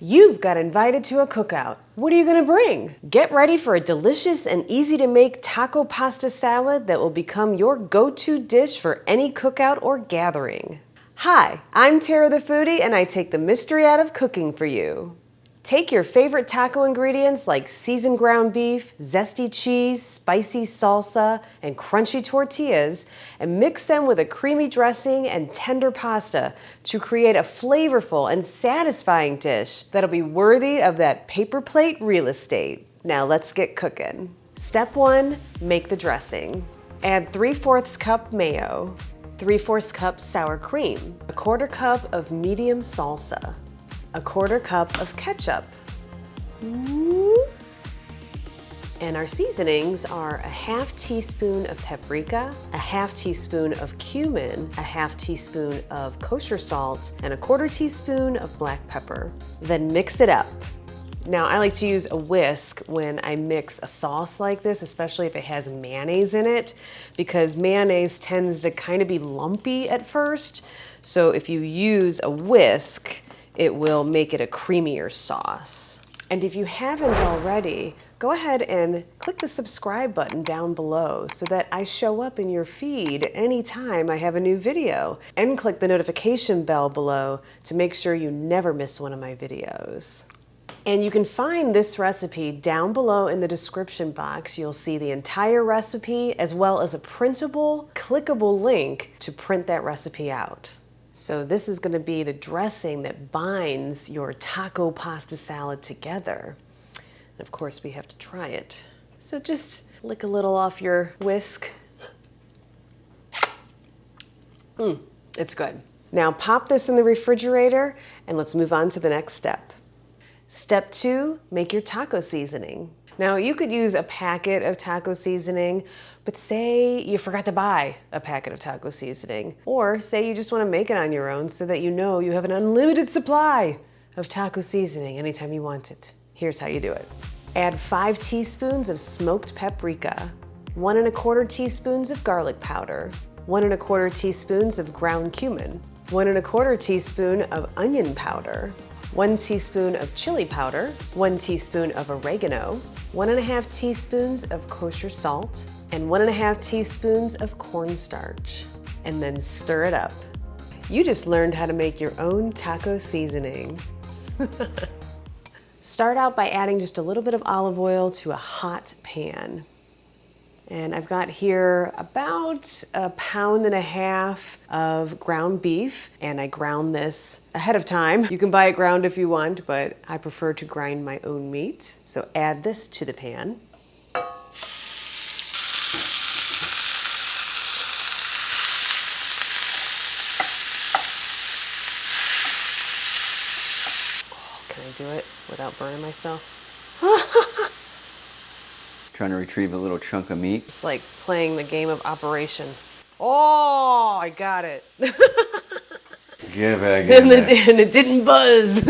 You've got invited to a cookout. What are you gonna bring? Get ready for a delicious and easy to make taco pasta salad that will become your go-to dish for any cookout or gathering. Hi, I'm Tara the Foodie and I take the mystery out of cooking for you. Take your favorite taco ingredients like seasoned ground beef, zesty cheese, spicy salsa, and crunchy tortillas, and mix them with a creamy dressing and tender pasta to create a flavorful and satisfying dish that'll be worthy of that paper plate real estate. Now let's get cooking. Step 1, make the dressing. Add 3/4 cup mayo, 3/4 cup sour cream, 1/4 cup of medium salsa, 1/4 cup of ketchup. And our seasonings are a 1/2 teaspoon of paprika, a 1/2 teaspoon of cumin, a 1/2 teaspoon of kosher salt, and a 1/4 teaspoon of black pepper. Then mix it up. Now I like to use a whisk when I mix a sauce like this, especially if it has mayonnaise in it, because mayonnaise tends to kind of be lumpy at first. So if you use a whisk, it will make it a creamier sauce. And if you haven't already, go ahead and click the subscribe button down below so that I show up in your feed anytime I have a new video. And click the notification bell below to make sure you never miss one of my videos. And you can find this recipe down below in the description box. You'll see the entire recipe as well as a printable, clickable link to print that recipe out. So this is going to be the dressing that binds your taco pasta salad together. And of course we have to try it. So just lick a little off your whisk. It's good. Now pop this in the refrigerator and let's move on to the next step. Step 2, make your taco seasoning. Now you could use a packet of taco seasoning, but say you forgot to buy a packet of taco seasoning, or say you just want to make it on your own so that you know you have an unlimited supply of taco seasoning anytime you want it. Here's how you do it. Add 5 teaspoons of smoked paprika, 1 1/4 teaspoons of garlic powder, 1 1/4 teaspoons of ground cumin, 1 1/4 teaspoon of onion powder, 1 teaspoon of chili powder, 1 teaspoon of oregano, 1 1/2 teaspoons of kosher salt, and 1 1/2 teaspoons of cornstarch. And then stir it up. You just learned how to make your own taco seasoning. Start out by adding just a little bit of olive oil to a hot pan. And I've got here about 1.5 pounds of ground beef, and I ground this ahead of time. You can buy it ground if you want, but I prefer to grind my own meat. So add this to the pan. Oh, can I do it without burning myself? Trying to retrieve a little chunk of meat. It's like playing the game of Operation. Oh, I got it. Get back and it didn't buzz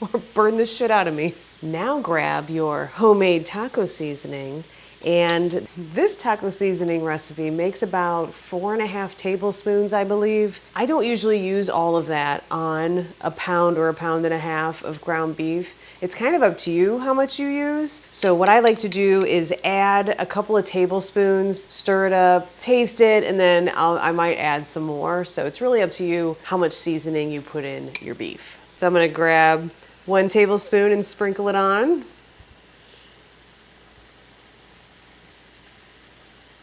or burn the shit out of me. Now grab your homemade taco seasoning, and this taco seasoning recipe makes about 4.5 tablespoons, I believe. I don't usually use all of that on 1 pound or 1.5 pounds of ground beef. It's kind of up to you how much you use. So what I like to do is add a couple of tablespoons, stir it up, taste it, and then I might add some more. So it's really up to you how much seasoning you put in your beef. So I'm gonna grab 1 tablespoon and sprinkle it on.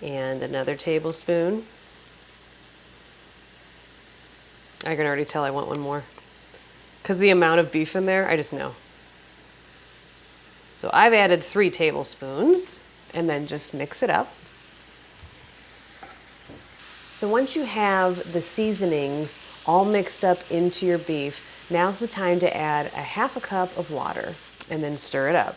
And another tablespoon. I can already tell I want one more. Because the amount of beef in there, I just know. So I've added 3 tablespoons, and then just mix it up. So once you have the seasonings all mixed up into your beef, now's the time to add 1/2 cup of water, and then stir it up.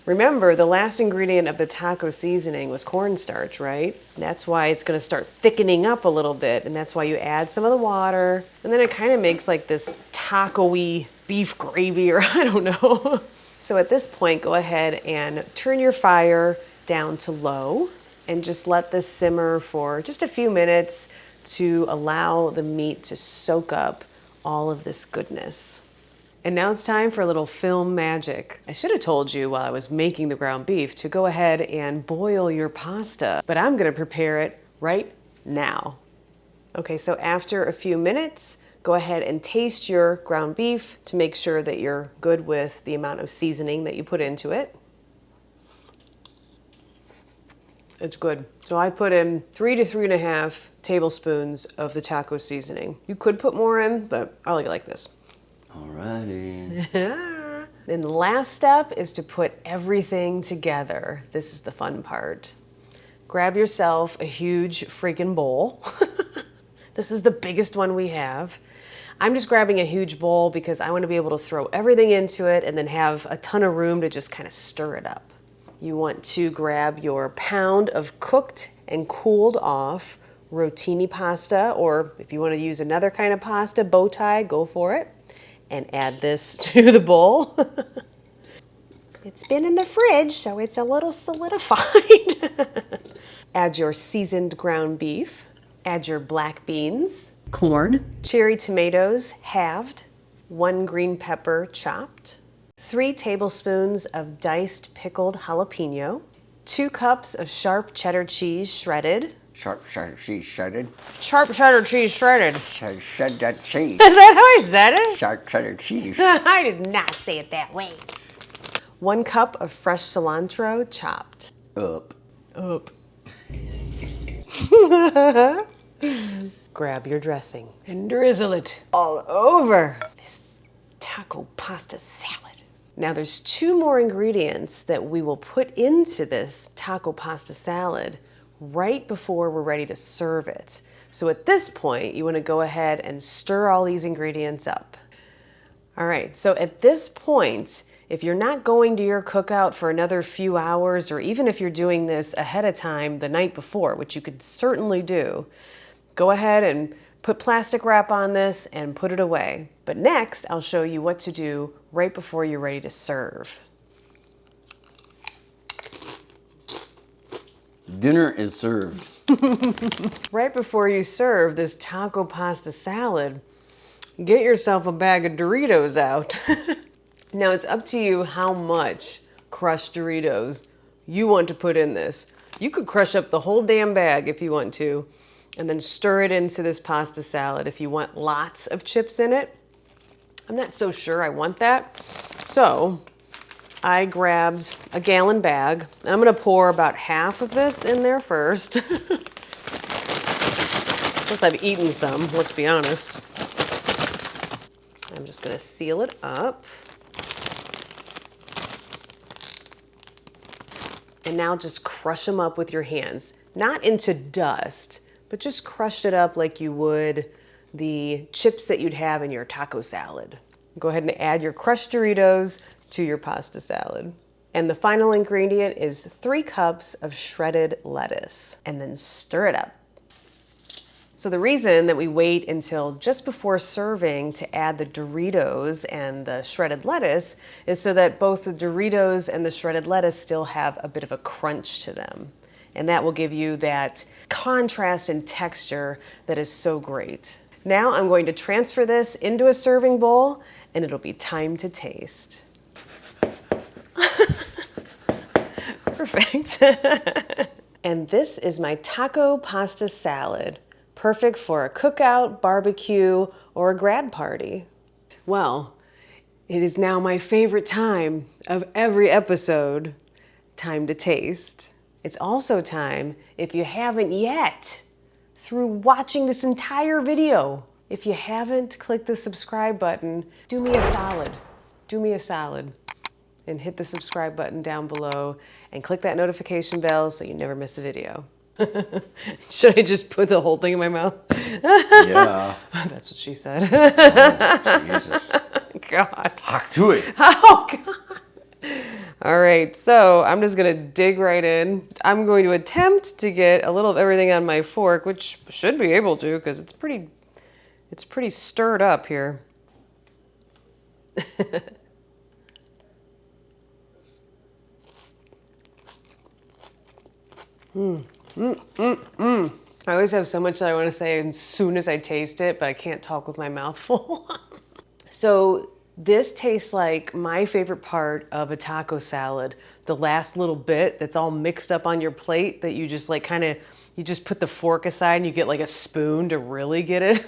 Remember, the last ingredient of the taco seasoning was cornstarch, right? That's why it's gonna start thickening up a little bit, and that's why you add some of the water, and then it kind of makes like this taco-y beef gravy, or I don't know. So at this point, go ahead and turn your fire down to low, and just let this simmer for just a few minutes to allow the meat to soak up all of this goodness. And now it's time for a little film magic. I should have told you while I was making the ground beef to go ahead and boil your pasta, but I'm gonna prepare it right now. Okay, so after a few minutes, go ahead and taste your ground beef to make sure that you're good with the amount of seasoning that you put into it. It's good. So I put in 3 to 3.5 tablespoons of the taco seasoning. You could put more in, but I like it like this. Alrighty. Then the last step is to put everything together. This is the fun part. Grab yourself a huge freaking bowl. This is the biggest one we have. I'm just grabbing a huge bowl because I want to be able to throw everything into it and then have a ton of room to just kind of stir it up. You want to grab your pound of cooked and cooled off rotini pasta, or if you want to use another kind of pasta, bow tie, go for it. And add this to the bowl. It's been in the fridge, so it's a little solidified. Add your seasoned ground beef. Add your black beans, corn, cherry tomatoes halved, 1 green pepper chopped, 3 tablespoons of diced pickled jalapeno, 2 cups of sharp cheddar cheese shredded. Sharp cheddar cheese shredded. Sharp cheddar cheese shredded. Shred that cheese. Is that how I said it? Sharp cheddar cheese. I did not say it that way. 1 cup of fresh cilantro chopped. Up. Grab your dressing and drizzle it all over this taco pasta salad. Now there's 2 more ingredients that we will put into this taco pasta salad right before we're ready to serve it. So at this point, you want to go ahead and stir all these ingredients up. All right, so at this point, if you're not going to your cookout for another few hours, or even if you're doing this ahead of time the night before, which you could certainly do, go ahead and put plastic wrap on this and put it away. But next, I'll show you what to do right before you're ready to serve. Dinner is served. Right before you serve this taco pasta salad, get yourself a bag of Doritos out. Now it's up to you how much crushed Doritos you want to put in this. You could crush up the whole damn bag if you want to, and then stir it into this pasta salad if you want lots of chips in it. I'm not so sure I want that. So I grabbed a gallon bag, and I'm gonna pour about half of this in there first. Plus I've eaten some, let's be honest. I'm just gonna seal it up. And now just crush them up with your hands. Not into dust, but just crush it up like you would the chips that you'd have in your taco salad. Go ahead and add your crushed Doritos to your pasta salad. And the final ingredient is 3 cups of shredded lettuce, and then stir it up. So the reason that we wait until just before serving to add the Doritos and the shredded lettuce is so that both the Doritos and the shredded lettuce still have a bit of a crunch to them. And that will give you that contrast and texture that is so great. Now I'm going to transfer this into a serving bowl, and it'll be time to taste. Perfect. And this is my taco pasta salad. Perfect for a cookout, barbecue, or a grad party. Well, it is now my favorite time of every episode, time to taste. It's also time, if you haven't yet, through watching this entire video, if you haven't clicked the subscribe button, do me a solid. Do me a solid. And hit the subscribe button down below and click that notification bell so you never miss a video. Should I just put the whole thing in my mouth? Yeah. That's what she said. Oh, Jesus. God. Talk to it. Oh, God. All right, so I'm just gonna dig right in. I'm going to attempt to get a little of everything on my fork, which should be able to because it's pretty stirred up here. I always have so much that I want to say as soon as I taste it, but I can't talk with my mouth full. So this tastes like my favorite part of a taco salad. The last little bit that's all mixed up on your plate that you just like you just put the fork aside and you get like a spoon to really get it.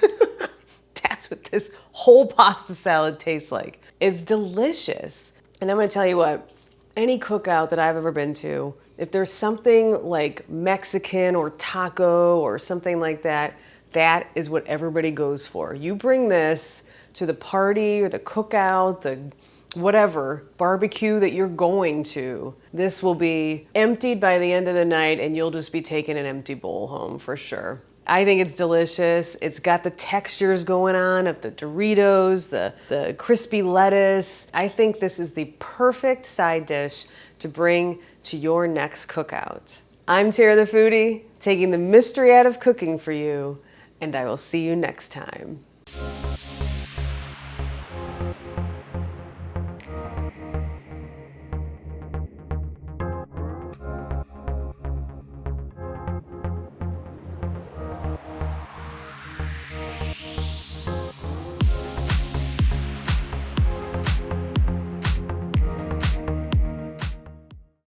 That's what this whole pasta salad tastes like. It's delicious. And I'm gonna tell you what, any cookout that I've ever been to, if there's something like Mexican or taco or something like that, that is what everybody goes for. You bring this to the party or the cookout, the whatever barbecue that you're going to, this will be emptied by the end of the night and you'll just be taking an empty bowl home for sure. I think it's delicious. It's got the textures going on of the Doritos, the crispy lettuce. I think this is the perfect side dish to bring to your next cookout. I'm Tara the Foodie, taking the mystery out of cooking for you, and I will see you next time.